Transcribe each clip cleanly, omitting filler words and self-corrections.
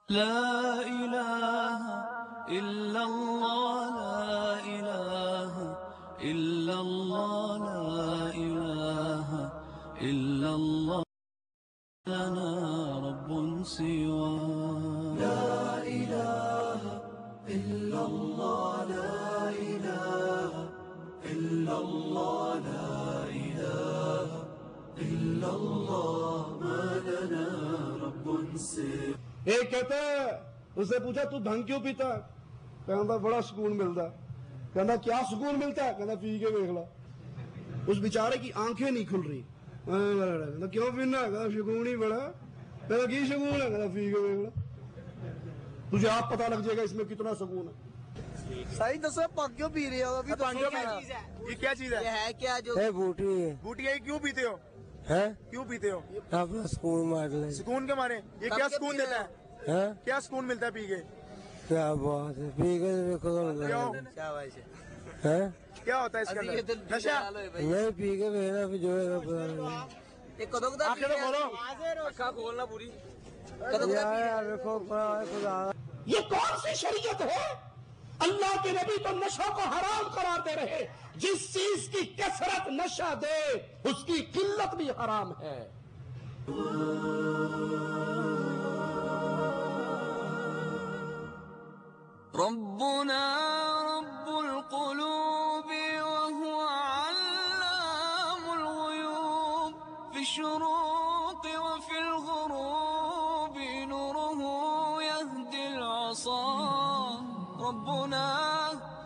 لا إله إلا الله لا إله إلا الله لا إله إلا الله لنا رب سوى لا إله إلا الله لا إله إلا الله لا إله إلا الله ما لنا رب سوى ایک کہتا ہے اس سے پوچھا تو بھنگ کیوں پیتا ہے؟ کہتا بڑا سکون ملتا ہے. کہتا کیا سکون ملتا ہے؟ کہتا پی کے دیکھ لا. اس بیچارے کی آنکھیں نہیں کھل رہی. کہتا کیوں پینا ہے؟ کہتا سکون ہی بڑا. کہتا کی سکون ہے؟ کہتا پی کے دیکھ لا. تجھے آپ پتہ لگ جائے گا اس میں کتنا سکون ہے. صحیح دسو پگ کیوں پی رہے ہو؟ ابھی یہ کیا چیز ہے؟ یہ ہے کیا جو بوٹی ہے. بوٹی ہے. کیوں پیتے ہو؟ کیوں پیتے ہو؟ اپنا سکون مار لیں. سکون کے مارے. یہ کیا سکون دیتا ہے؟ کیا سکون ملتا ہے پی کے؟ کیا بات ہے پی کے کیا ہوتا ہے اس کے اندر؟ نشہ نہیں پی کے میرا بھی جو ہے کھولنا پوری. یہ کون سی شریعت ہے؟ اللہ کے نبی تو نشوں کو حرام قرار دے رہے. جس چیز کی کثرت نشہ دے اس کی قلت بھی حرام ہے. ربنا رب القلوب وهو علام الغيوب في الشروق وفي الغروب نوره يهدي العصا. ربنا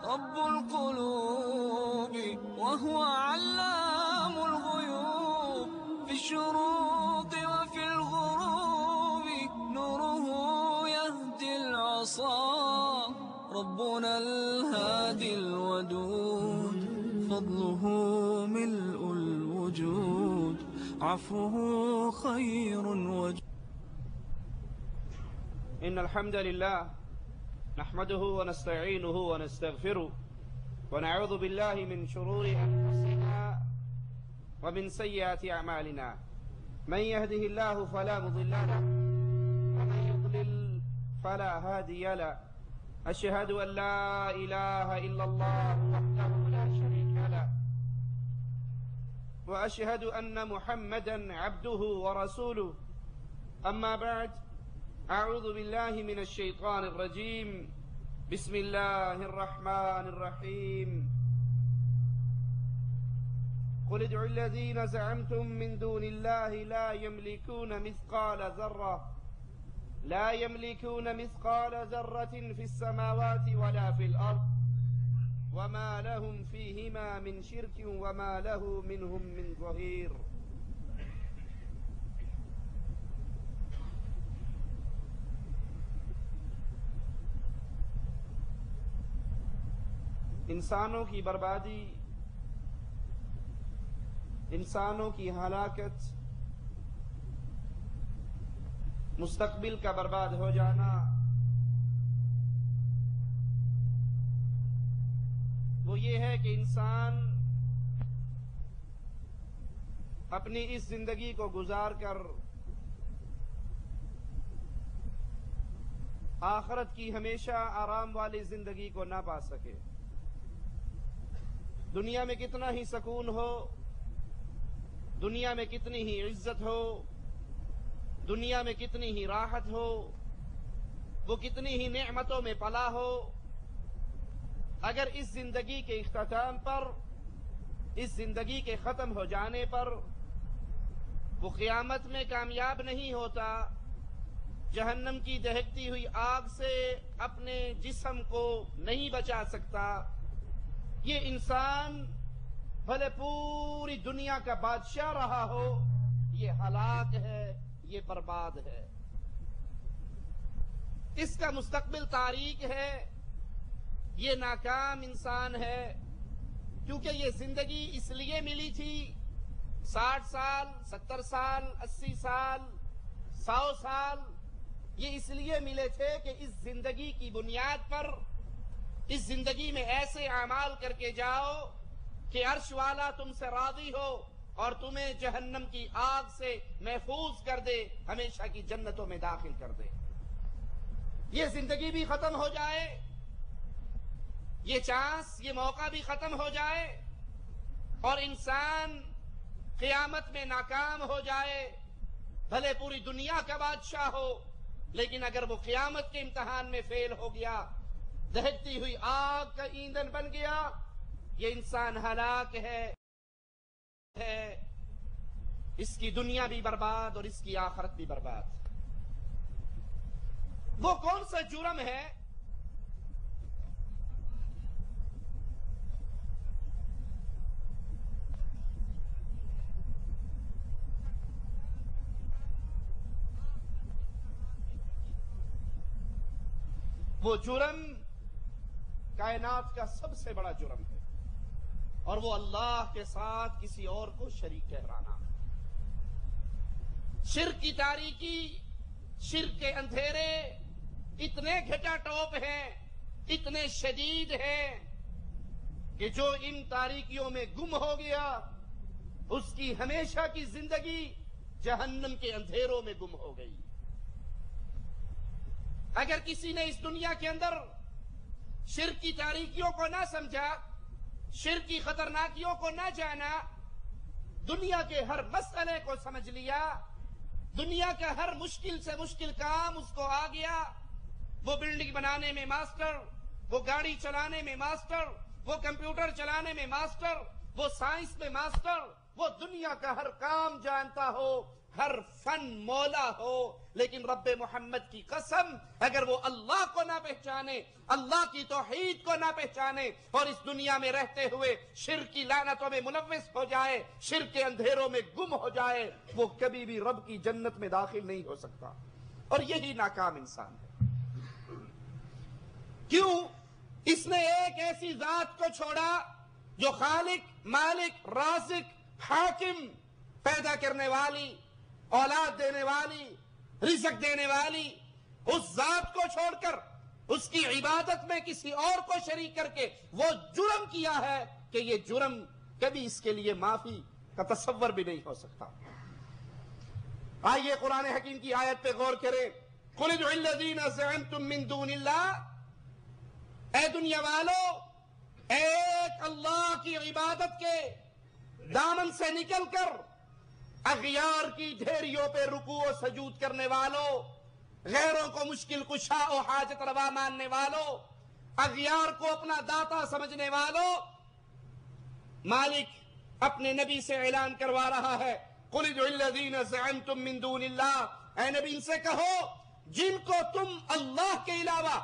رب القلوب وهو علام الغيوب في الشروق وفي الغروب نوره يهدي العصا. ربنا الهادي الودود فضله ملء الوجود عفوه خير وجود. إن الحمد لله نحمده ونستعينه ونستغفره ونعوذ بالله من شرور أنفسنا ومن سيئات أعمالنا. من يهده الله فلا مضل له ومن يضلل فلا هادي له. أشهد أن لا إله إلا الله وحده لا شريك له وأشهد أن محمدا عبده ورسوله. أما بعد أعوذ بالله من الشيطان الرجيم. بسم الله الرحمن الرحيم. قل ادعوا الذين زعمتم من دون الله لا يملكون مثقال ذرة في السماوات ولا في الأرض وما لهم فيهما من شرك وما له منهم من ظهير. انسانوں کی بربادی، انسانوں کی ہلاکت، مستقبل کا برباد ہو جانا وہ یہ ہے کہ انسان اپنی اس زندگی کو گزار کر آخرت کی ہمیشہ آرام والی زندگی کو نہ پا سکے. دنیا میں کتنا ہی سکون ہو، دنیا میں کتنی ہی عزت ہو، دنیا میں کتنی ہی راحت ہو، وہ کتنی ہی نعمتوں میں پلا ہو، اگر اس زندگی کے اختتام پر، اس زندگی کے ختم ہو جانے پر وہ قیامت میں کامیاب نہیں ہوتا، جہنم کی دہکتی ہوئی آگ سے اپنے جسم کو نہیں بچا سکتا، یہ انسان بھلے پوری دنیا کا بادشاہ رہا ہو، یہ ہلاک ہے، یہ برباد ہے. اس کا مستقبل تاریک ہے، یہ ناکام انسان ہے، کیونکہ یہ زندگی اس لیے ملی تھی 60 سال 70 سال 80 سال 100 سال، یہ اس لیے ملے تھے کہ اس زندگی کی بنیاد پر اس زندگی میں ایسے اعمال کر کے جاؤ کہ عرش والا تم سے راضی ہو اور تمہیں جہنم کی آگ سے محفوظ کر دے، ہمیشہ کی جنتوں میں داخل کر دے۔ یہ زندگی بھی ختم ہو جائے، یہ چانس، یہ موقع بھی ختم ہو جائے اور انسان قیامت میں ناکام ہو جائے، بھلے پوری دنیا کا بادشاہ ہو، لیکن اگر وہ قیامت کے امتحان میں فیل ہو گیا، دہکتی ہوئی آگ کا ایندھن بن گیا، یہ انسان ہلاک ہے، اس کی دنیا بھی برباد اور اس کی آخرت بھی برباد۔ وہ کون سا جرم ہے وہ جرم کائنات کا سب سے بڑا جرم ہے، اور وہ اللہ کے ساتھ کسی اور کو شریک ٹھہرانا۔ شرک کی تاریکی، شرک کے اندھیرے اتنے گھٹا ٹوپ ہیں، اتنے شدید ہیں کہ جو ان تاریکیوں میں گم ہو گیا، اس کی ہمیشہ کی زندگی جہنم کے اندھیروں میں گم ہو گئی۔ اگر کسی نے اس دنیا کے اندر شرک کی تاریکیوں کو نہ سمجھا، شرک کی خطرناکیوں کو نہ جانا، دنیا کے ہر مسئلے کو سمجھ لیا، دنیا کا ہر مشکل سے مشکل کام اس کو آ گیا، وہ بلڈنگ بنانے میں ماسٹر، وہ گاڑی چلانے میں ماسٹر، وہ کمپیوٹر چلانے میں ماسٹر، وہ سائنس میں ماسٹر، وہ دنیا کا ہر کام جانتا ہو، ہر فن مولا ہو، لیکن رب محمد کی قسم اگر وہ اللہ کو نہ پہچانے، اللہ کی توحید کو نہ پہچانے اور اس دنیا میں رہتے ہوئے شرک کی لعنتوں میں ملوث ہو جائے، شرک کے اندھیروں میں گم ہو جائے، وہ کبھی بھی رب کی جنت میں داخل نہیں ہو سکتا، اور یہی ناکام انسان ہے۔ کیوں؟ اس نے ایک ایسی ذات کو چھوڑا جو خالق، مالک، رازق، حاکم، پیدا کرنے والی، اولاد دینے والی، رزق دینے والی، اس ذات کو چھوڑ کر اس کی عبادت میں کسی اور کو شریک کر کے وہ جرم کیا ہے کہ یہ جرم کبھی اس کے لیے معافی کا تصور بھی نہیں ہو سکتا۔ آئیے قرآن حکیم کی آیت پہ غور کریں۔ قُلِ ادْعُوا الَّذِينَ زَعَمْتُم مِّن دُونِ اللَّهِ، اے دنیا والو، ایک اللہ کی عبادت کے دامن سے نکل کر اغیار کی ڈھیریوں پہ رکوع و سجود کرنے والوں، غیروں کو مشکل کشا و حاجت روا ماننے والوں، اغیار کو اپنا داتا سمجھنے والوں، مالک اپنے نبی سے اعلان کروا رہا ہے، قُلِ ادْعُوا الَّذِينَ زَعَمْتُم مِّن دُونِ اللَّهِ، اے نبی ان سے کہو جن کو تم اللہ کے علاوہ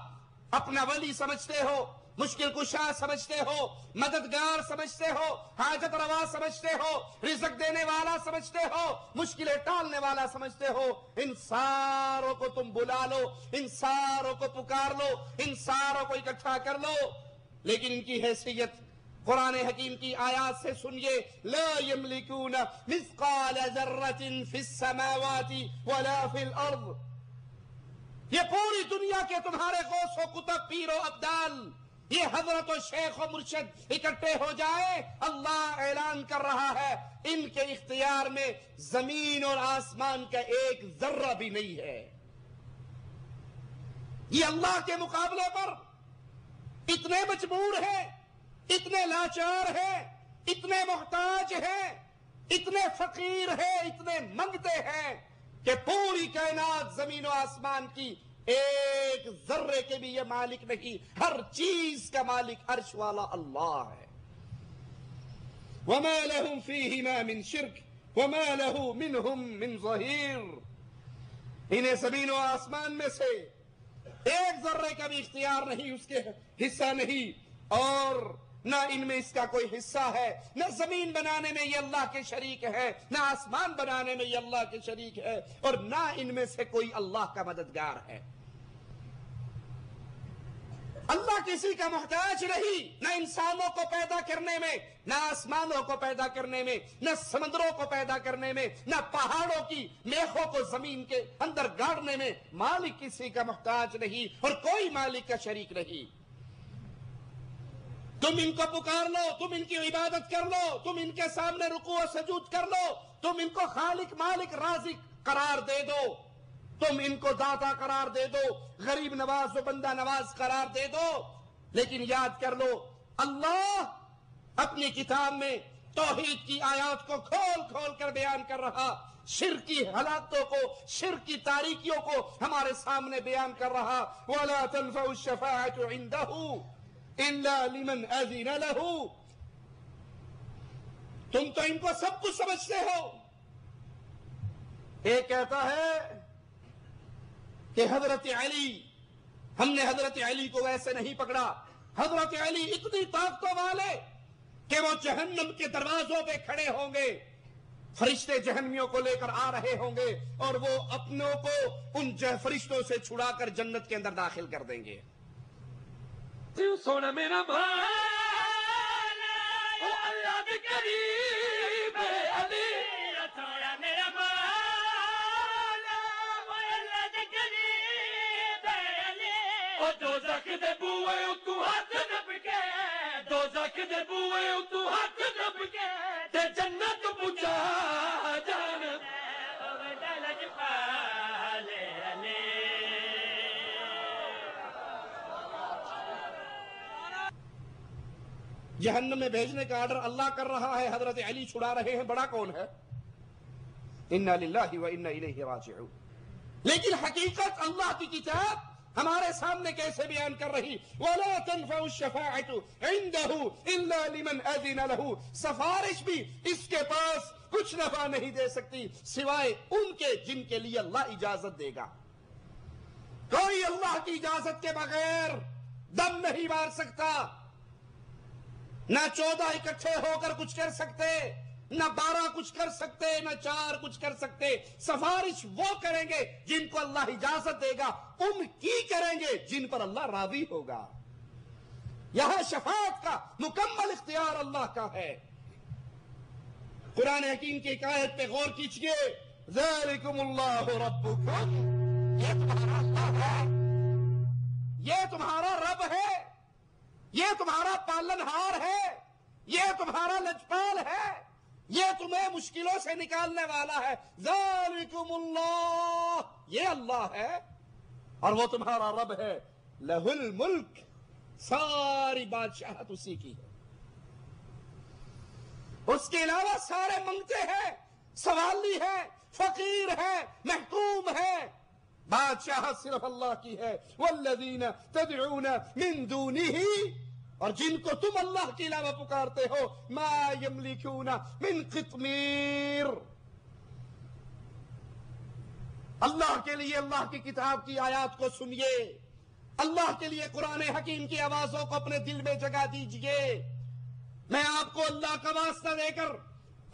اپنا ولی سمجھتے ہو، مشکل کشا سمجھتے ہو، مددگار سمجھتے ہو، حاجت روا سمجھتے ہو، رزق دینے والا سمجھتے ہو، مشکلیں ٹالنے والا سمجھتے ہو، ان ساروں کو تم بلا لو، ان ساروں کو پکار لو، ان ساروں کو اکٹھا کر لو، لیکن ان کی حیثیت قرآن حکیم کی آیات سے سنیے، لا یملکون مثقال ذرۃ فی السماوات ولا فی الارض۔ یہ پوری دنیا کے تمہارے غوث و کتب، پیر و ابدال، یہ حضرت و شیخ و مرشد اکٹھے ہو جائے، اللہ اعلان کر رہا ہے ان کے اختیار میں زمین اور آسمان کا ایک ذرہ بھی نہیں ہے۔ یہ اللہ کے مقابلے پر اتنے مجبور ہیں، اتنے لاچار ہیں، اتنے محتاج ہیں، اتنے فقیر ہیں، اتنے منگتے ہیں کہ پوری کائنات زمین و آسمان کی ایک ذرے کے بھی یہ مالک نہیں، ہر چیز کا مالک عرش والا اللہ ہے۔ وَمَا لَهُمْ فِيهِمَا مِنْ شِرْكٍ وَمَا لَهُ مِنْهُمْ مِنْ ظَهِيرٍ، انہیں زمین و آسمان میں سے ایک ذرے کا بھی اختیار نہیں، اس کے حصہ نہیں، اور نہ ان میں اس کا کوئی حصہ ہے، نہ زمین بنانے میں یہ اللہ کے شریک ہے، نہ آسمان بنانے میں یہ اللہ کے شریک ہے، اور نہ ان میں سے کوئی اللہ کا مددگار ہے۔ اللہ کسی کا محتاج نہیں، نہ انسانوں کو پیدا کرنے میں، نہ آسمانوں کو پیدا کرنے میں، نہ سمندروں کو پیدا کرنے میں، نہ پہاڑوں کی میخوں کو زمین کے اندر گاڑنے میں، مالک کسی کا محتاج نہیں اور کوئی مالک کا شریک نہیں۔ تم ان کو پکار لو، تم ان کی عبادت کر لو، تم ان کے سامنے رکوع و سجود کر لو، تم ان کو خالق مالک رازق قرار دے دو، تم ان کو داتا قرار دے دو، غریب نواز و بندہ نواز قرار دے دو، لیکن یاد کر لو اللہ اپنی کتاب میں توحید کی آیات کو کھول کھول کر بیان کر رہا، شرک کی حالاتوں کو، شرک کی تاریکیوں کو ہمارے سامنے بیان کر رہا۔ وَلَا تَنْفَعُ الشَّفَاعَةُ عِنْدَهُ إِلَّا لِمَنْ أَذِنَ لَهُ۔ تم تو ان کو سب کچھ سمجھتے ہو۔ ایک کہتا ہے کہ حضرت علی، ہم نے حضرت علی کو ویسے نہیں پکڑا، حضرت علی اتنی طاقتوں والے کہ وہ جہنم کے دروازوں پہ کھڑے ہوں گے، فرشتے جہنمیوں کو لے کر آ رہے ہوں گے اور وہ اپنوں کو ان فرشتوں سے چھڑا کر جنت کے اندر داخل کر دیں گے۔ سونا میرا بھائی اللہ بھی قریب ہے علی، سونا میرا بھائی اللہ بھی قریب ہے علی، او دوزخ دے بوئے تو ہاتھ دب کے، دوزخ دے بوئے تو ہاتھ دب کے تے جنت پہنچا جانا جہنم میں بھیجنے کا آرڈر اللہ کر رہا ہے، حضرت علی چھڑا رہے ہیں، بڑا کون ہے؟ انا للہ و انا الیہ راجعون۔ لیکن حقیقت اللہ کی کتاب ہمارے سامنے کیسے بیان کر رہی؟ وَلَا تَنْفَعُ الشَّفَاعَةُ عِنْدَهُ إِلَّا لِمَنْ أَذِنَ لَهُ، سفارش بھی اس کے پاس کچھ نفع نہیں دے سکتی سوائے ان کے جن کے لیے اللہ اجازت دے گا۔ کوئی اللہ کی اجازت کے بغیر دم نہیں مار سکتا، نہ 14 اکٹھے ہو کر کچھ کر سکتے، نہ 12 کچھ کر سکتے، نہ 4 کچھ کر سکتے۔ سفارش وہ کریں گے جن کو اللہ اجازت دے گا، ان کی کریں گے جن پر اللہ راضی ہوگا۔ یہاں شفاعت کا مکمل اختیار اللہ کا ہے۔ قرآن حکیم کی ایک آیت پہ غور کیجئے، ذَلِكُمُ اللَّهُ رَبُّكُمْ، یہ تمہارا اللہ ہے، یہ تمہارا رب ہے، یہ تمہارا پالنہار ہے، یہ تمہارا لجپال ہے، یہ تمہیں مشکلوں سے نکالنے والا ہے۔ ذالکم اللہ، یہ اللہ ہے اور وہ تمہارا رب ہے۔ لہ الملک، ساری بادشاہت اسی کی ہے، اس کے علاوہ سارے منگتے ہیں، سوالی ہے، فقیر ہے، محکوم ہے، بادشاہت صرف اللہ کی ہے۔ والذین تدعون من دونہ، اور جن کو تم اللہ کے علاوہ پکارتے ہو، ما یملکون من قطمیر، اللہ کے لیے اللہ کی کتاب کی آیات کو سنیے، اللہ کے لیے قرآن حکیم کی آوازوں کو اپنے دل میں جگہ دیجئے۔ میں آپ کو اللہ کا واسطہ دے کر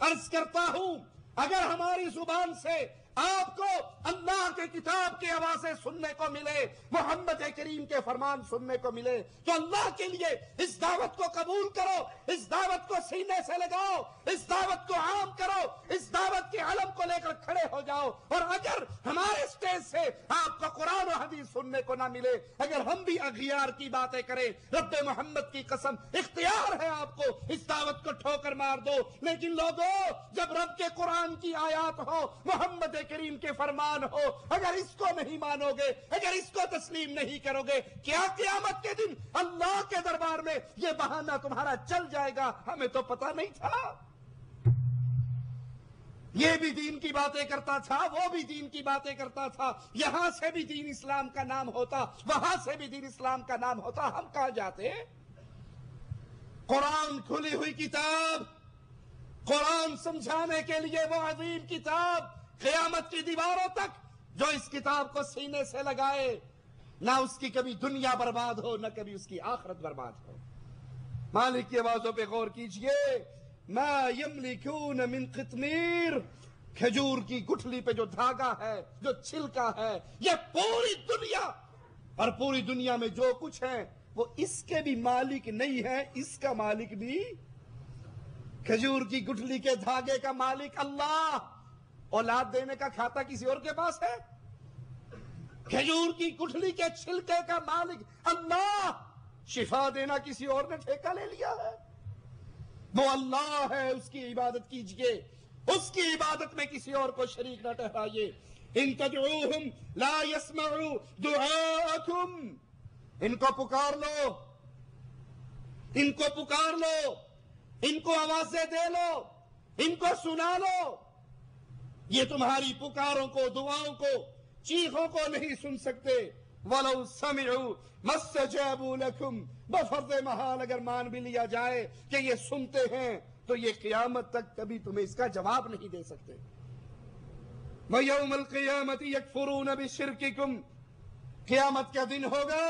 عرض کرتا ہوں، اگر ہماری زبان سے آپ کو اللہ کے کتاب کی آوازیں سننے کو ملے، محمد کریم کے فرمان سننے کو ملے، تو اللہ کے لیے اس دعوت کو قبول کرو، اس دعوت کو سینے سے لگاؤ، اس دعوت کو عام کرو، اس دعوت کے علم کو لے کر کھڑے ہو جاؤ۔ اور اگر ہمارے اسٹیج سے آپ کو قرآن و حدیث سننے کو نہ ملے، اگر ہم بھی اغیار کی باتیں کریں، رب محمد کی قسم اختیار ہے آپ کو اس دعوت کو ٹھوکر مار دو۔ لیکن لوگوں، جب رب کے قرآن کی آیات ہو، محمد کریم کے فرمان ہو، اگر اس کو نہیں مانو گے، اگر اس کو تسلیم نہیں کرو گے، کیا قیامت کے دن اللہ کے دربار میں یہ بہانہ تمہارا چل جائے گا؟ ہمیں تو پتہ نہیں تھا، یہ بھی دین کی باتیں کرتا تھا، وہ بھی دین کی باتیں کرتا تھا، یہاں سے بھی دین اسلام کا نام ہوتا، وہاں سے بھی دین اسلام کا نام ہوتا، ہم کہاں جاتے؟ قرآن کھلی ہوئی کتاب، قرآن سمجھانے کے لیے وہ عظیم کتاب، قیامت کی دیواروں تک جو اس کتاب کو سینے سے لگائے، نہ اس کی کبھی دنیا برباد ہو، نہ کبھی اس کی آخرت برباد ہو۔ مالک کی آوازوں پہ غور کیجئے، ما یملکون من قطمیر، کھجور کی گٹھلی پہ جو دھاگا ہے، جو چھلکا ہے، یہ پوری دنیا، اور پوری دنیا میں جو کچھ ہے وہ اس کے بھی مالک نہیں ہے، اس کا مالک بھی، کھجور کی گٹھلی کے دھاگے کا مالک اللہ، اولاد دینے کا کھاتا کسی اور کے پاس ہے؟ کھجور کی گٹھلی کے چھلکے کا مالک اللہ، شفا دینا کسی اور نے ٹھیکہ لے لیا ہے؟ وہ اللہ ہے، اس کی عبادت کیجئے، اس کی عبادت میں کسی اور کو شریک نہ ٹھہرائیے۔ ان تدعوہم لا يسمعوا دعاءکم، ان کو پکار لو، ان کو پکار لو، ان کو آوازیں دے لو، ان کو سنا لو، یہ تمہاری پکاروں کو، دعاؤں کو، چیخوں کو نہیں سن سکتے۔ وَلَوْ سَمِعُوا مَا اسْتَجَابُوا لَكُمْ، بفرض محال اگر مان بھی لیا جائے کہ یہ سنتے ہیں تو یہ قیامت تک کبھی تمہیں اس کا جواب نہیں دے سکتے۔ وَيَوْمَ الْقِيَامَةِ يَكْفُرُونَ بِشِرْكِكُمْ، قیامت کا دن ہوگا،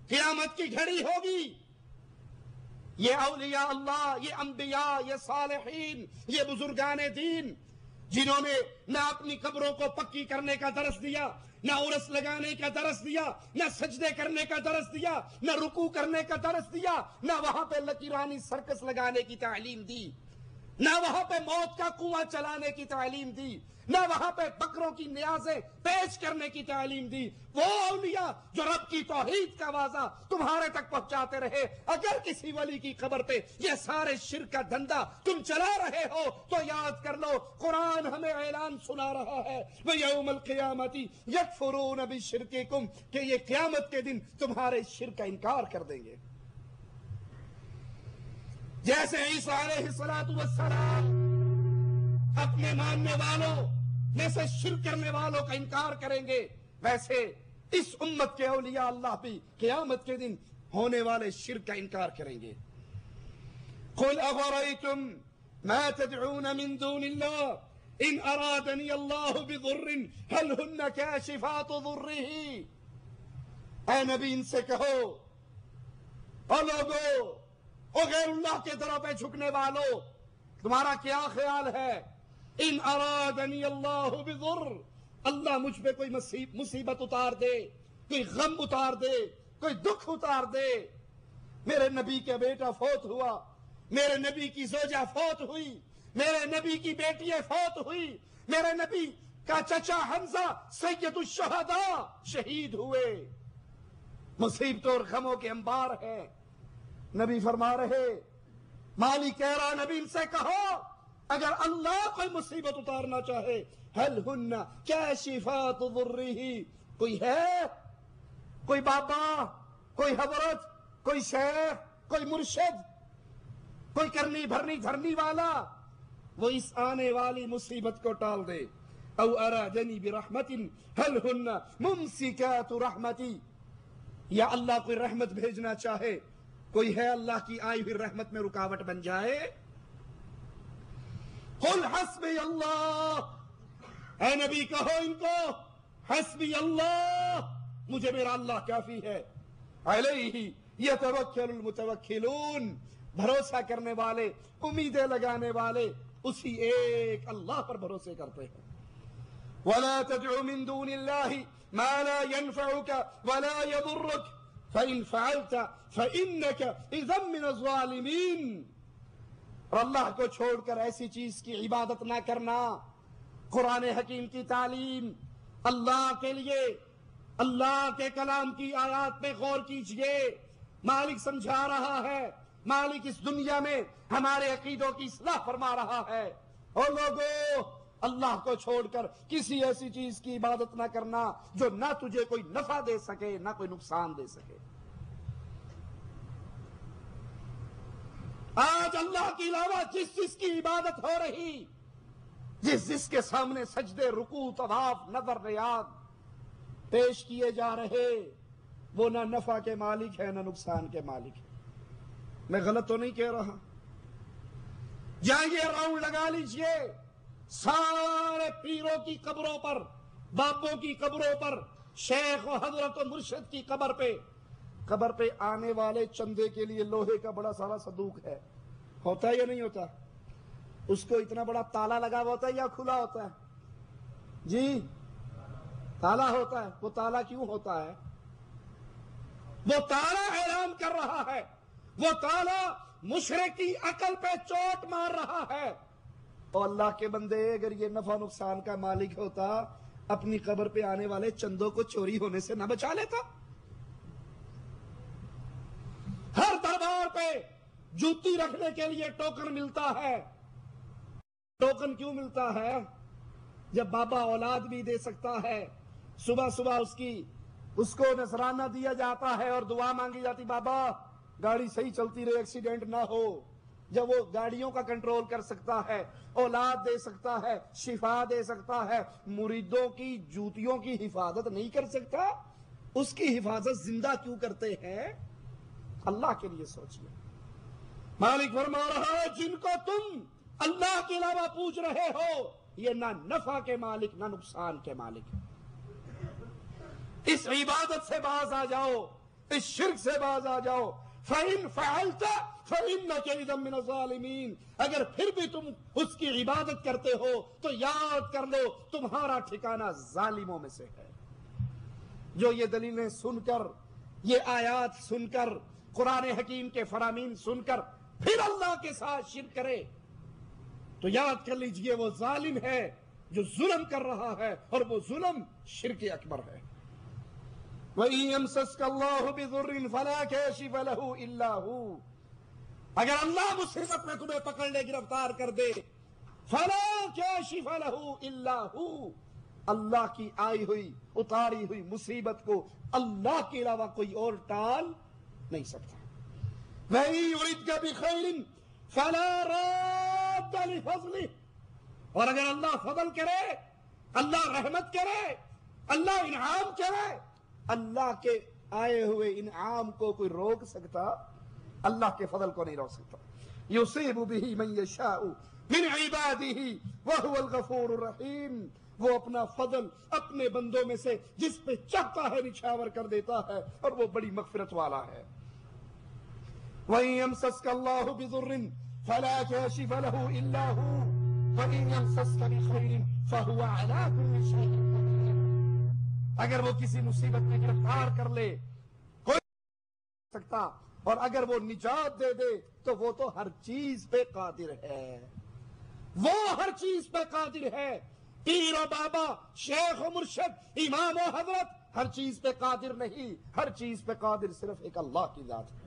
قیامت کی گھڑی ہوگی، یہ اولیاء اللہ، یہ انبیاء، یہ صالحین، یہ بزرگان دین جنہوں نے نہ اپنی قبروں کو پکی کرنے کا درس دیا، نہ عرس لگانے کا درس دیا، نہ سجدے کرنے کا درس دیا، نہ رکوع کرنے کا درس دیا، نہ وہاں پہ لکیرانی سرکس لگانے کی تعلیم دی، نہ وہاں پہ موت کا کنواں چلانے کی تعلیم دی، نہ وہاں پہ بکروں کی نیازیں پیش کرنے کی تعلیم دی۔ وہ اولیاء جو رب کی توحید کا واضح تمہارے تک پہنچاتے رہے، اگر کسی ولی کی قبر پہ یہ سارے شرک کا دھندا تم چلا رہے ہو تو یاد کر لو، قرآن ہمیں اعلان سنا رہا ہے وَيَوْمَ الْقِيَامَةِ يَكْفُرُونَ بِشِرْكِكُمْ، کہ یہ قیامت کے دن تمہارے شرک کا انکار کر دیں گے۔ جیسے عیسیٰ علیہ السلام اپنے ماننے والوں میں سے شرک کرنے والوں کا انکار کریں گے، ویسے اس امت کے اولیاء اللہ بھی قیامت کے دن ہونے والے شرک کا انکار کریں گے۔ قُلْ أَفَرَأَيْتُمْ مَا تَدْعُونَ مِن دُونِ اللَّهِ إِنْ أَرَادَنِيَ اللَّهُ بِضُرٍّ هَلْ هُنَّ كَاشِفَاتُ ضُرِّهِ، اے نبی ان سے کہو، او لوگو، او غیر اللہ کے دروں پہ جھکنے والو، تمہارا کیا خیال ہے؟ ان ارادنی اللہ بضر، اللہ مجھ پہ کوئی مصیبت اتار دے، کوئی غم اتار دے، کوئی دکھ اتار دے، میرے نبی کا بیٹا فوت ہوا، میرے نبی کی زوجہ فوت ہوئی، میرے نبی کی بیٹی فوت ہوئی، میرے نبی کا چچا حمزہ سید الشہداء شہید ہوئے، مصیبتوں اور غموں کے انبار ہیں۔ نبی فرما رہے، مالک کہہ رہا نبی ان سے کہو اگر اللہ کوئی مصیبت اتارنا چاہے، هل ہن کاشفات ضرہ، کوئی ہے، کوئی بابا، کوئی حضرت، کوئی شیخ، کوئی مرشد، کوئی کرنی بھرنی دھرنی والا، وہ اس آنے والی مصیبت کو ٹال دے۔ او ارادنی برحمت هل ہن ممسکات رحمتی، یا اللہ کوئی رحمت بھیجنا چاہے، کوئی ہے اللہ کی آئی ہوئی رحمت میں رکاوٹ بن جائے؟ قل حسبی اللہ، اے نبی کہو ان کو، حسبی اللہ، مجھے میرا اللہ کافی ہے، علیہ یتوکل المتوکلون، بھروسہ کرنے والے، امیدیں لگانے والے اسی ایک اللہ پر بھروسے کرتے ہیں۔ ولا تدع من دون اللہ ما لا ينفعك ولا يضرك فإن فعلت فإنك إذا من الظالمين، اور اللہ کو چھوڑ کر ایسی چیز کی عبادت نہ کرنا۔ قرآن حکیم کی تعلیم، اللہ کے لیے، اللہ کے کلام کی آیات میں غور کیجئے، مالک سمجھا رہا ہے، مالک اس دنیا میں ہمارے عقیدوں کی اصلاح فرما رہا ہے۔ اور لوگوں، اللہ کو چھوڑ کر کسی ایسی چیز کی عبادت نہ کرنا جو نہ تجھے کوئی نفع دے سکے نہ کوئی نقصان دے سکے۔ آج اللہ کے علاوہ جس کی عبادت ہو رہی، جس کے سامنے سجدے، رکوع، طواف، نظر، نیاز پیش کیے جا رہے، وہ نہ نفع کے مالک ہے نہ نقصان کے مالک ہے۔ میں غلط تو نہیں کہہ رہا؟ جائیے راؤنڈ لگا لیجئے سارے پیروں کی قبروں پر، بابوں کی قبروں پر، شیخ و حضرت و مرشد کی قبر پہ آنے والے چندے کے لیے لوہے کا بڑا سارا صندوق ہے، ہوتا ہے یا نہیں ہوتا؟ اس کو اتنا بڑا تالا لگا ہوا ہوتا ہے یا کھلا ہوتا ہے؟ جی تالا ہوتا ہے۔ وہ تالا کیوں ہوتا ہے؟ وہ تالا اعلان کر رہا ہے، وہ تالا مشرک کی عقل پہ چوٹ مار رہا ہے۔ تو اللہ کے بندے، اگر یہ نفع نقصان کا مالک ہوتا، اپنی قبر پہ آنے والے چندوں کو چوری ہونے سے نہ بچا لیتا؟ پہ جوتی رکھنے کے لیے ٹوکن ملتا ہے. ٹوکن کیوں ملتا ہے؟ جب بابا اولاد بھی دے سکتا ہے، صبح صبح اس کو نذرانہ دیا جاتا ہے اور دعا مانگی جاتی، بابا گاڑی صحیح چلتی رہے، ایکسیڈنٹ نہ ہو. جب وہ گاڑیوں کا کنٹرول کر سکتا ہے، اولاد دے سکتا ہے، شفا دے سکتا ہے، مریدوں کی جوتیوں کی حفاظت نہیں کر سکتا؟ اس کی حفاظت زندہ کیوں کرتے ہیں؟ اللہ کے لیے سوچیے. مالک فرما رہا ہے جن کو تم اللہ کے علاوہ پوچھ رہے ہو یہ نہ نفع کے مالک نہ نقصان کے مالک. اس عبادت سے باز آ جاؤ، اس شرک سے باز آ جاؤ. فَإِن فَعَلْتَ فَإِنَّكَ إِذًا مِّنَ الظَّالِمِينَ. اگر پھر بھی تم اس کی عبادت کرتے ہو تو یاد کر لو تمہارا ٹھکانہ ظالموں میں سے ہے. جو یہ دلیلیں سن کر، یہ آیات سن کر، قرآن حکیم کے فرامین سن کر پھر اللہ کے ساتھ شرک کرے تو یاد کر لیجئے وہ ظالم ہے جو ظلم کر رہا ہے، اور وہ ظلم شرک اکبر ہے. وَإِن يَمْسَسْكَ اللَّهُ بِضُرٍّ فَلَا كَاشِفَ لَهُ إِلَّا هُوَ. اگر اللہ مصیبت میں تمہیں پکڑ لے، گرفتار کر دے، فَلَا كَاشِفَ لَهُ إِلَّا هُوَ. اللہ کی آئی ہوئی اتاری ہوئی مصیبت کو اللہ کے علاوہ کوئی اور ٹال نہیں سکتا. وَإِن يُرِدْكَ بِخَيْرٍ فَلَا رَادَّ لِفَضْلِهِ. اور اگر اللہ فضل کرے، اللہ رحمت کرے، اللہ انعام کرے، اللہ کے آئے ہوئے انعام کو کوئی روک سکتا؟ اللہ کے فضل کو نہیں روک سکتا. يُصِيبُ بِهِ مَن يَشَاءُ مِنْ عِبَادِهِ وَهُوَ الْغَفُورُ الرَّحِيمُ. وہ اپنا فضل اپنے بندوں میں سے جس پہ چاہتا ہے نچھاور کر دیتا ہے، اور وہ بڑی مغفرت والا ہے. وَإِن يَمْسَسْكَ اللَّهُ بِضُرٍّ فَلَا كَاشِفَ لَهُ إِلَّا هُوَ وَإِن يَمْسَسْكَ بِخَيْرٍ فَهُوَ عَلَى كُلِّ شَيْءٍ قَدِيرٌ. اگر وہ کسی مصیبت میں گرفتار کر لے کوئی نہیں سکتا، اور اگر وہ نجات دے دے تو وہ تو ہر چیز پہ قادر ہے. وہ ہر چیز پہ قادر ہے. پیر و بابا، شیخ و مرشد، امام و حضرت ہر چیز پہ قادر نہیں. ہر چیز پہ قادر صرف ایک اللہ کی ذات ہے.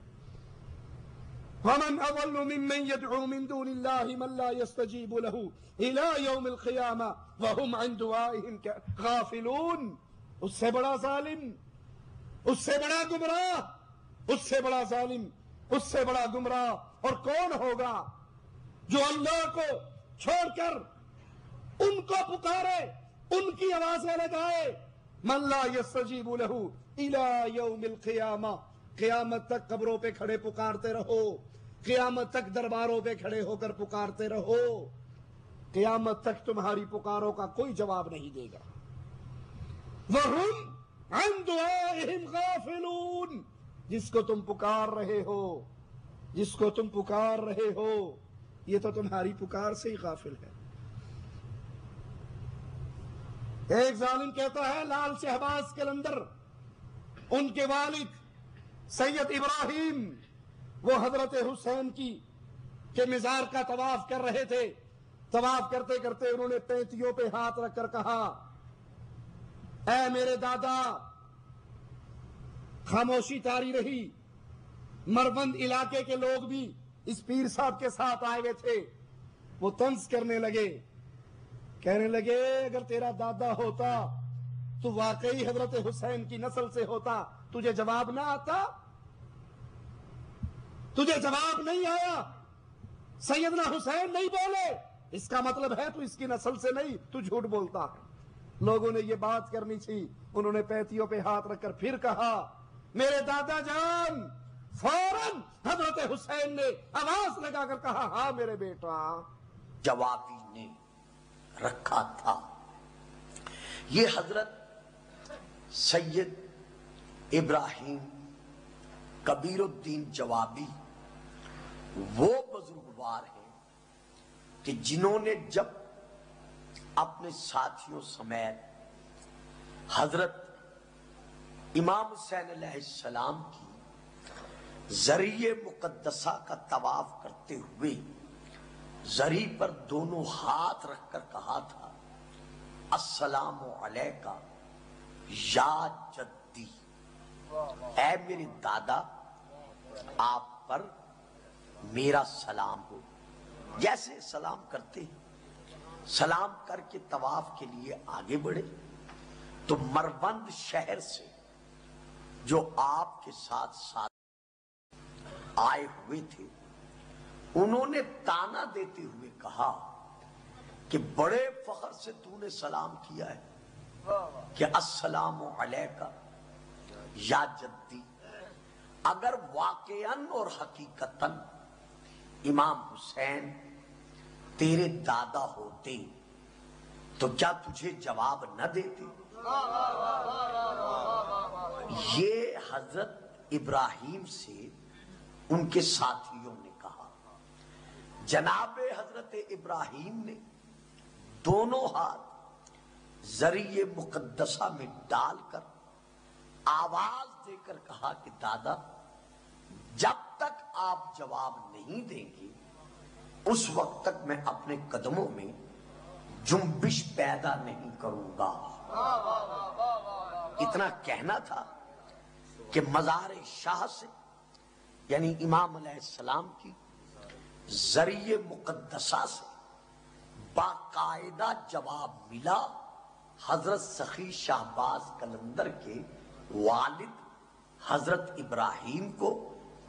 وَمَنْ أَضَلُّ مِمَّنْ يَدْعُو مِن دُونِ اللَّهِ مَن لَّا يَسْتَجِيبُ لَهُ إِلَىٰ يَوْمِ الْقِيَامَةِ وَهُمْ عَن دُعَائِهِمْ غَافِلُونَ. اس سے بڑا ظالم، اس سے بڑا گمراہ، اس سے بڑا ظالم، اس سے بڑا گمراہ اور کون ہوگا جو اللہ کو چھوڑ کر ان کو پکارے، ان کی آوازیں لگائے. من لا یستجیب لہ الی یوم القیامہ. قیامت تک قبروں پہ کھڑے پکارتے رہو، قیامت تک درباروں پہ کھڑے ہو کر پکارتے رہو، قیامت تک تمہاری پکاروں کا کوئی جواب نہیں دے گا. وَهُمْ عَن دُعَائِهِمْ غَافِلُونَ. جس کو تم پکار رہے ہو، جس کو تم پکار رہے ہو، یہ تو تمہاری پکار سے ہی غافل ہے. ایک ظالم کہتا ہے لال شہباز قلندر، ان کے والد سید ابراہیم وہ حضرت حسین کے مزار کا طواف کر رہے تھے. طواف کرتے کرتے انہوں نے پینتیوں پہ ہاتھ رکھ کر کہا، اے میرے دادا. خاموشی تاری رہی. مربند علاقے کے لوگ بھی اس پیر صاحب کے ساتھ آئے ہوئے تھے. وہ طنز کرنے لگے، کہنے لگے اگر تیرا دادا ہوتا تو واقعی حضرت حسین کی نسل سے ہوتا، تجھے جواب نہ آتا؟ تجھے جواب نہیں آیا؟ سیدنا حسین نہیں بولے، اس کا مطلب ہے تو اس کی نسل سے نہیں، تو جھوٹ بولتا ہے. لوگوں نے یہ بات کرنی تھی. انہوں نے پینتیوں پہ ہاتھ رکھ کر پھر کہا، میرے دادا جان. فوراً حضرت حسین نے آواز لگا کر کہا، ہاں میرے بیٹا. جوابی نے رکھا تھا. یہ حضرت سید ابراہیم کبیر الدین جوابی وہ بزرگوار ہیں کہ جنہوں نے جب اپنے ساتھیوں سمیت حضرت امام حسین علیہ السلام کی ذریعہ مقدسہ کا طواف کرتے ہوئے ذریع پر دونوں ہاتھ رکھ کر کہا تھا، السلام علیکہ یا جدی. اے میرے دادا، آپ پر میرا سلام ہو. جیسے سلام کرتے ہیں، سلام کر کے طواف کے لیے آگے بڑھے تو مروند شہر سے جو آپ کے ساتھ آئے ہوئے تھے انہوں نے تانا دیتے ہوئے کہا کہ بڑے فخر سے تو نے سلام کیا ہے کہ السلام علیکہ یا جدی. اگر واقعاً اور حقیقتاً امام حسین تیرے دادا ہوتے تو کیا تجھے جواب نہ دیتے؟ یہ حضرت ابراہیم سے ان کے ساتھیوں نے کہا. جناب حضرت ابراہیم نے دونوں ہاتھ ذریعہ مقدسہ میں ڈال کر آواز دے کر کہا کہ دادا جب تک آپ جواب نہیں دیں گے اس وقت تک میں اپنے قدموں میں جنبش پیدا نہیں کروں گا. اتنا کہنا تھا کہ مزار شاہ سے یعنی امام علیہ السلام کی ذریعہ مقدسہ سے باقاعدہ جواب ملا. حضرت سخی شہباز قلندر کے والد حضرت ابراہیم کو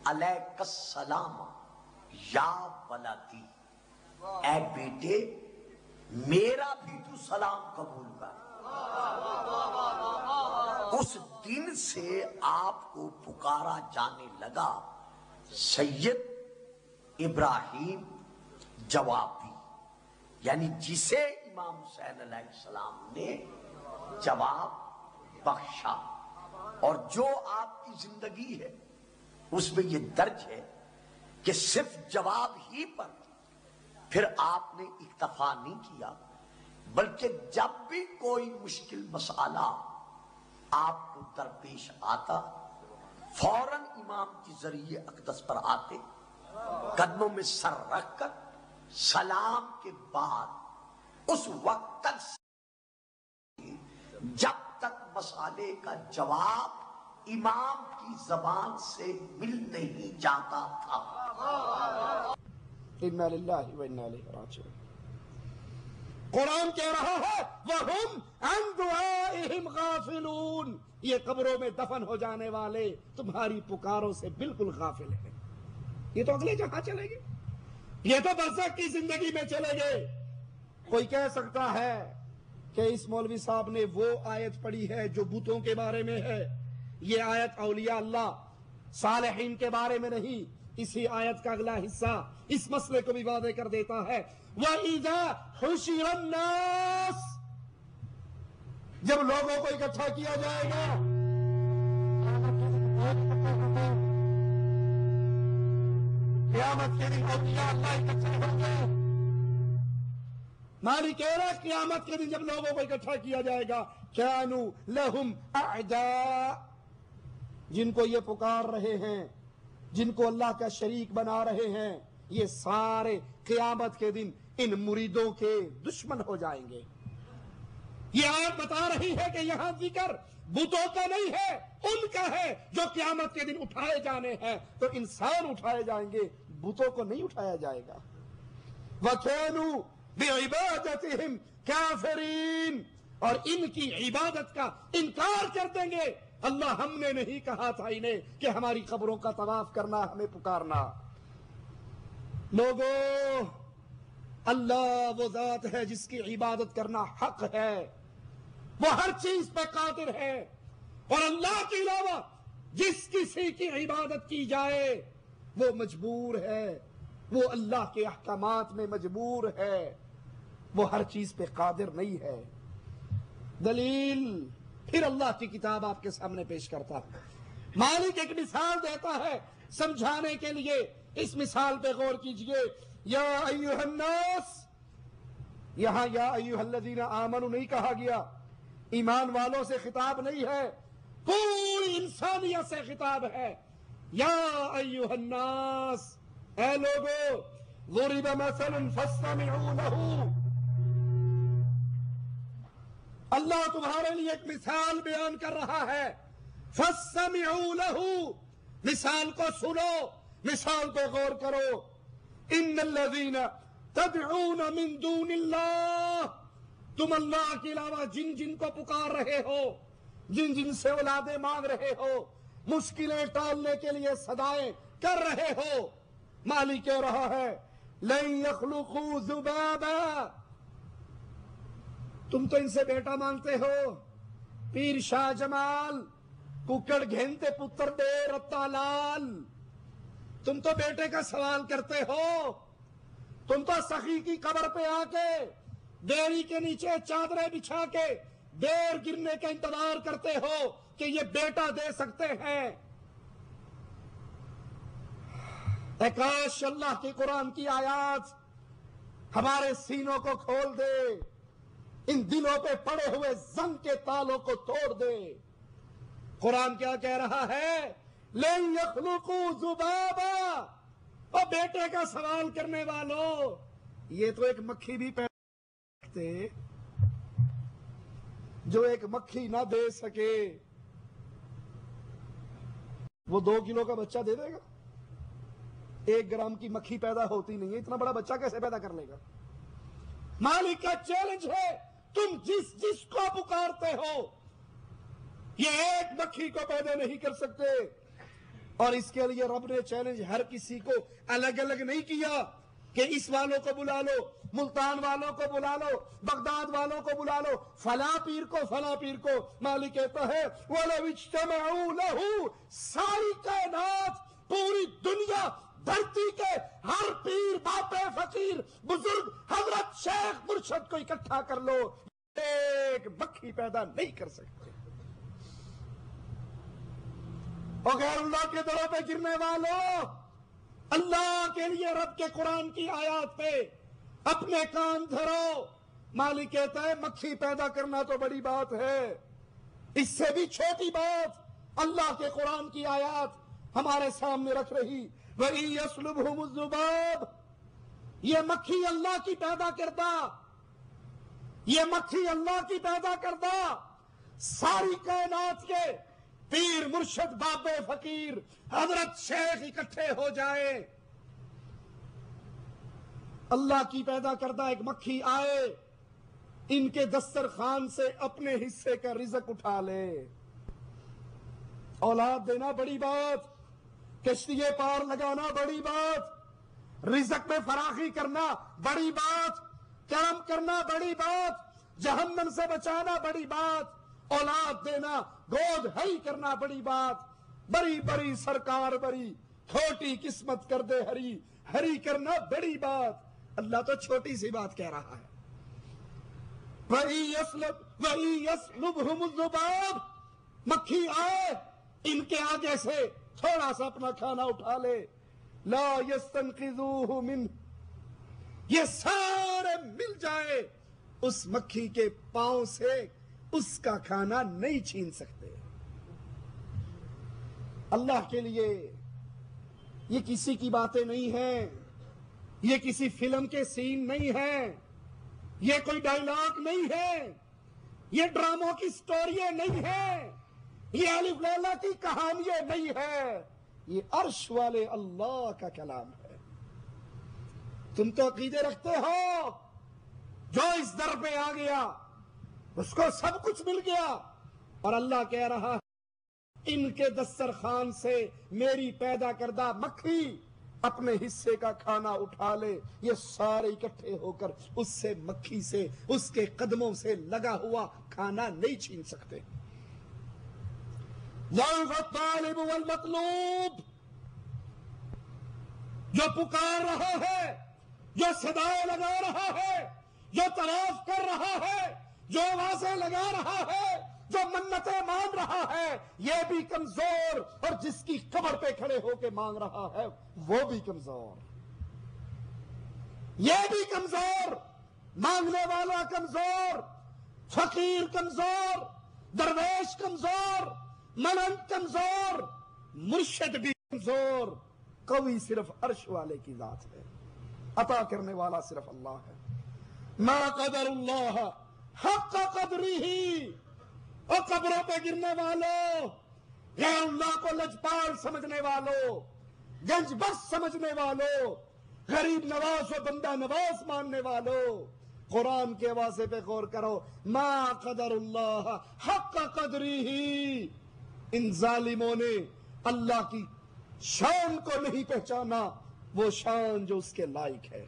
علیک السلام یا ولدی، اے بیٹے میرا بھی تو سلام قبول کر. اس دن سے آپ کو پکارا جانے لگا سید ابراہیم جوابی، یعنی جسے امام حسین علیہ السلام نے جواب بخشا. اور جو آپ کی زندگی ہے اس میں یہ درج ہے کہ صرف جواب ہی پر پھر آپ نے اکتفا نہیں کیا، بلکہ جب بھی کوئی مشکل مسئلہ آپ کو درپیش آتا فوراً امام کی ذریعے اقدس پر آتے، قدموں میں سر رکھ کر سلام کے بعد اس وقت تک جب تک مسئلے کا جواب امام کی زبان سے مل نہیں جاتا تھا. اِنَّا لِلَّهِ وَإِنَّا إِلَيْهِ رَاجِعُونَ. قرآن کہہ رہا ہے وَهُمْ عَنْ دُعَائِهِمْ غَافِلُونَ. یہ قبروں میں دفن ہو جانے والے تمہاری پکاروں سے بالکل غافل ہیں. یہ تو اگلے جہاں چلے گے، یہ تو برزخ کی زندگی میں چلے گئے. کوئی کہہ سکتا ہے کہ اس مولوی صاحب نے وہ آیت پڑھی ہے جو بتوں کے بارے میں ہے، یہ آیت اولیاء اللہ صالحین کے بارے میں نہیں. اسی آیت کا اگلا حصہ اس مسئلے کو بھی واضح کر دیتا ہے وَإِذَا حُشِرَ النَّاسِ. جب لوگوں کو اکٹھا کیا جائے گا قیامت کے دن اولیاء اللہ اکٹھے ہوں گے. مالک کہہ رہا ہے قیامت کے دن جب لوگوں کو اکٹھا کیا جائے گا كَانُوا لَهُمْ أَعْدَاءَ. جن کو یہ پکار رہے ہیں، جن کو اللہ کا شریک بنا رہے ہیں، یہ سارے قیامت کے دن ان مریدوں کے دشمن ہو جائیں گے. یہ آیت بتا رہی ہے کہ یہاں ذکر بتوں کا نہیں ہے، ان کا ہے جو قیامت کے دن اٹھائے جانے ہیں. تو انسان اٹھائے جائیں گے، بتوں کو نہیں اٹھایا جائے گا. وَكَانُوا بِعِبَادَتِهِمْ كَافِرِينَ. اور ان کی عبادت کا انکار کر دیں گے. اللہ ہم نے نہیں کہا تھا انہیں کہ ہماری قبروں کا طواف کرنا، ہمیں پکارنا. لوگوں، اللہ وہ ذات ہے جس کی عبادت کرنا حق ہے، وہ ہر چیز پہ قادر ہے. اور اللہ کے علاوہ جس کسی کی عبادت کی جائے وہ مجبور ہے، وہ اللہ کے احکامات میں مجبور ہے، وہ ہر چیز پہ قادر نہیں ہے. دلیل پھر اللہ کی کتاب آپ کے سامنے پیش کرتا ہے. مالک ایک مثال دیتا ہے سمجھانے کے لیے. اس مثال پہ غور کیجئے. یا ایھا الناس، یہاں یا ایھا الذین آمنوا نہیں کہا گیا، ایمان والوں سے خطاب نہیں ہے، پوری انسانیت سے خطاب ہے. یا ایھا الناس، اے لوگو، ضرب مثل فاستمعوا له. اللہ تمہارے لیے ایک مثال بیان کر رہا ہے. فاستمعوا له، مثال کو سنو. مثال پہ غور کرو. ان الذین تدعون من دون اللہ، تم اللہ کے علاوہ جن جن کو پکار رہے ہو، جن جن سے اولادیں مانگ رہے ہو، مشکلیں ٹالنے کے لیے صدائیں کر رہے ہو، مالک کہہ رہا ہے لن یخلقوا ذبابا. تم تو ان سے بیٹا مانگتے ہو. پیر شاہ جمال ککڑ گھنتے پتر دے رتا لال، تم تو بیٹے کا سوال کرتے ہو. تم تو سخی کی قبر پہ آ کے بیری کے نیچے چادریں بچھا کے دیر گرنے کا انتظار کرتے ہو کہ یہ بیٹا دے سکتے ہیں. اے کاش اللہ کی قرآن کی آیات ہمارے سینوں کو کھول دے، ان دلوں پہ پڑے ہوئے زنگ کے تالوں کو توڑ دے. قرآن کیا کہہ رہا ہے؟ لن یخلقوا ذبابا. اور بیٹے کا سوال کرنے والوں، یہ تو ایک مکھی بھی پیدا کرتے جو ایک مکھی نہ دے سکے وہ 2 کلو کا بچہ دے دے گا؟ 1 گرام کی مکھی پیدا ہوتی نہیں ہے، اتنا بڑا بچہ کیسے پیدا کر لے گا؟ مالک کا چیلنج ہے، تم جس جس کو پکارتے ہو یہ ایک مکھی کو پیدا نہیں کر سکتے. اور اس کے لیے رب نے چیلنج ہر کسی کو الگ الگ نہیں کیا کہ اس والوں کو بلا لو، ملتان والوں کو بلا لو، بغداد والوں کو بلا لو، فلاں پیر کو فلاں پیر کو. مالک کہتا ہے وَلَوْ اجْتَمَعُوا لَهُ، ساری کائنات، پوری دنیا، دھرتی کے ہر پیر، باپے، فقیر، بزرگ، حضرت، شیخ، مرشد کو اکٹھا کر لو، ایک مکھی پیدا نہیں کر سکتے. اور غیر اللہ کے دروں پہ گرنے والوں، اللہ کے لیے رب کے قرآن کی آیات پہ اپنے کان دھرو. مالک کہتا ہے مکھی پیدا کرنا تو بڑی بات ہے، اس سے بھی چھوٹی بات اللہ کے قرآن کی آیات ہمارے سامنے رکھ رہی. وَإِن يَسْلُبْهُمُ الذُّبَابُ، یہ مکھی اللہ کی پیدا کردہ، یہ مکھی اللہ کی پیدا کردہ. ساری کائنات کے پیر، مرشد، بابے، فقیر، حضرت، شیخ اکٹھے ہو جائے، اللہ کی پیدا کردہ ایک مکھی آئے، ان کے دسترخوان سے اپنے حصے کا رزق اٹھا لے. اولاد دینا بڑی بات، کشتی پار لگانا بڑی بات، رزق میں فراخی کرنا بڑی بات، کرم کرنا بڑی بات، جہنم سے بچانا بڑی بات، اولاد دینا، گود ہری کرنا بڑی بات. بڑی بڑی سرکار بڑی، چھوٹی قسمت کر دے ہری، ہری کرنا بڑی بات. اللہ تو چھوٹی سی بات کہہ رہا ہے. وَإِن يَسْلُبْهُمُ الذُّبَابُ، مکھی آئے ان کے آگے سے تھوڑا سا اپنا کھانا اٹھا لے. لا يَسْتَنْقِذُوهُ مِنْهُ، یہ سارے مل جائے اس مکھی کے پاؤں سے، اس کا کھانا نہیں چھین سکتے. اللہ کے لیے یہ کسی کی باتیں نہیں ہیں، یہ کسی فلم کے سین نہیں ہیں، یہ کوئی ڈائلاگ نہیں ہے، یہ ڈراموں کی سٹوریاں نہیں ہیں، یہ الف لیلا کی کہانیاں نہیں ہے، یہ عرش والے اللہ کا کلام ہے. تم تو عقیدے رکھتے ہو جو اس در پہ آ گیا اس کو سب کچھ مل گیا، اور اللہ کہہ رہا ہے ان کے دسترخوان سے میری پیدا کردہ مکھی اپنے حصے کا کھانا اٹھا لے. یہ سارے اکٹھے ہو کر اس سے، مکھی سے، اس کے قدموں سے لگا ہوا کھانا نہیں چھین سکتے. الطالب والمطلوب، جو پکار رہا ہے، جو صدائیں لگا رہا ہے، جو طواف کر رہا ہے، جو آوازیں لگا رہا ہے، جو منتیں مان رہا ہے، یہ بھی کمزور، اور جس کی قبر پہ کھڑے ہو کے مانگ رہا ہے وہ بھی کمزور، یہ بھی کمزور، مانگنے والا کمزور، فقیر کمزور، درویش کمزور، منن کمزور، مرشد بھی کمزور. قوی صرف عرش والے کی ذات ہے، عطا کرنے والا صرف اللہ ہے. ما قدر اللہ حق قدری. اور قبروں پہ گرنے والوں، غیر اللہ کو لجپال سمجھنے والوں، گنج بخش سمجھنے والوں، غریب نواز و بندہ نواز ماننے والوں، قرآن کے واضح پہ غور کرو. ما قدر اللہ حق قدری ہی، ان ظالموں نے اللہ کی شان کو نہیں پہچانا، وہ شان جو اس کے لائق ہے،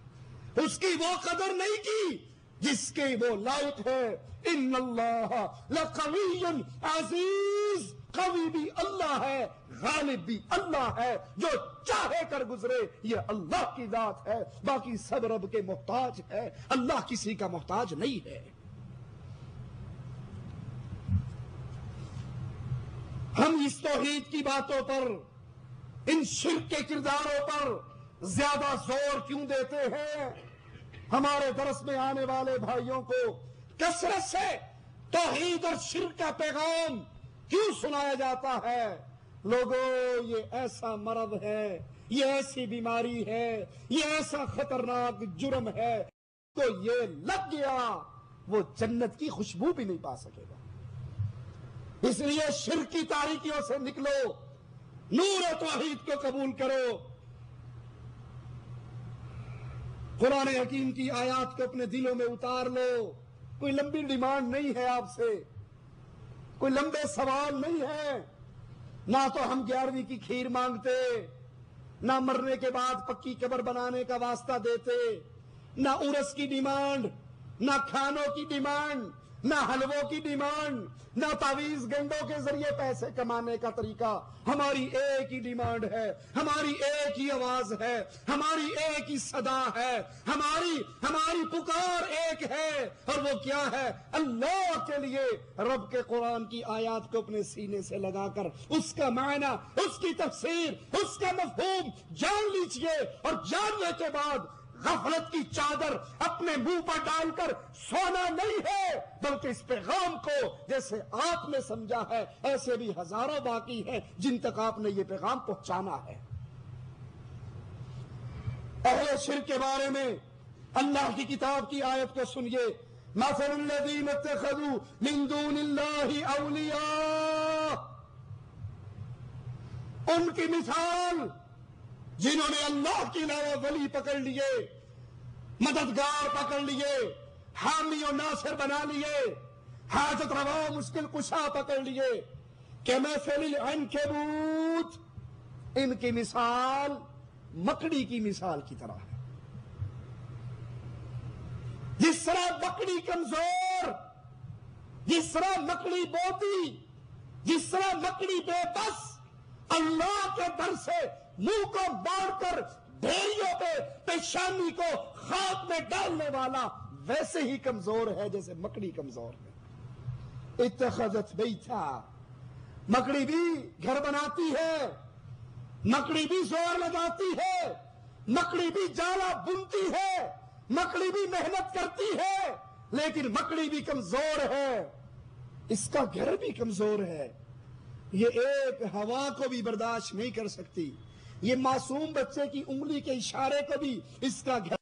اس کی وہ قدر نہیں کی جس کے وہ لائق ہے. ان اللہ لقوی عزیز، قوی بھی اللہ ہے، غالب بھی اللہ ہے، جو چاہے کر گزرے یہ اللہ کی ذات ہے، باقی سب رب کے محتاج ہے، اللہ کسی کا محتاج نہیں ہے. ہم اس توحید کی باتوں پر، ان شرک کے کرداروں پر زیادہ زور کیوں دیتے ہیں؟ ہمارے درس میں آنے والے بھائیوں کو کثرت سے توحید اور شرک کا پیغام کیوں سنایا جاتا ہے؟ لوگوں، یہ ایسا مرض ہے، یہ ایسی بیماری ہے، یہ ایسا خطرناک جرم ہے، تو یہ لگ گیا وہ جنت کی خوشبو بھی نہیں پا سکے گا. اس لیے شرک کی تاریکیوں سے نکلو، نور و توحید کو قبول کرو. قرآن حکیم کی آیات کو اپنے دلوں میں اتار لو. کوئی لمبی ڈیمانڈ نہیں ہے آپ سے، کوئی لمبے سوال نہیں ہے. نہ تو ہم 11ویں کی کھیر مانگتے، نہ مرنے کے بعد پکی قبر بنانے کا واسطہ دیتے، نہ عرس کی ڈیمانڈ، نہ کھانوں کی ڈیمانڈ، نہ حلووں کی ڈیمانڈ، نہ تعویذ گنڈوں کے ذریعے پیسے کمانے کا طریقہ. ہماری ایک ہی ڈیمانڈ ہے، ہماری ایک ہی آواز ہے، ہماری ایک ہی صدا ہے، ہماری پکار ایک ہے، اور وہ کیا ہے؟ اللہ کے لیے رب کے قرآن کی آیات کو اپنے سینے سے لگا کر اس کا معنی، اس کی تفسیر، اس کا مفہوم جان لیجئے، اور جاننے کے بعد غفلت کی چادر اپنے منہ پر ڈال کر سونا نہیں ہے، بلکہ اس پیغام کو جیسے آپ نے سمجھا ہے ایسے بھی ہزاروں باقی ہیں جن تک آپ نے یہ پیغام پہنچانا ہے. اہل شرک کے بارے میں اللہ کی کتاب کی آیت کو سنیے. مثل الذین اتخذوا من دون اللہ اولیاء، ان کی مثال جنہوں نے اللہ کے علاوہ ولی پکڑ لیے، مددگار پکڑ لیے، حامی و ناصر بنا لیے، حاجت روا مشکل کشا پکڑ لیے، کمثل العنکبوت، ان کی مثال مکڑی کی مثال کی طرح ہے. جس طرح مکڑی کمزور، جس طرح مکڑی بوتی، جس طرح مکڑی بے بس، اللہ کے در سے منہ کو باڑ کر بھیڑیوں پہ پیشانی کو خاک میں ڈالنے والا ویسے ہی کمزور ہے جیسے مکڑی کمزور ہے. اتخذت بیتا، مکڑی بھی گھر بناتی ہے، مکڑی بھی زور لگاتی ہے، مکڑی بھی جالا بنتی ہے، مکڑی بھی محنت کرتی ہے، لیکن مکڑی بھی کمزور ہے، اس کا گھر بھی کمزور ہے. یہ ایک ہوا کو بھی برداشت نہیں کر سکتی، یہ معصوم بچے کی انگلی کے اشارے کو بھی اس کا گھر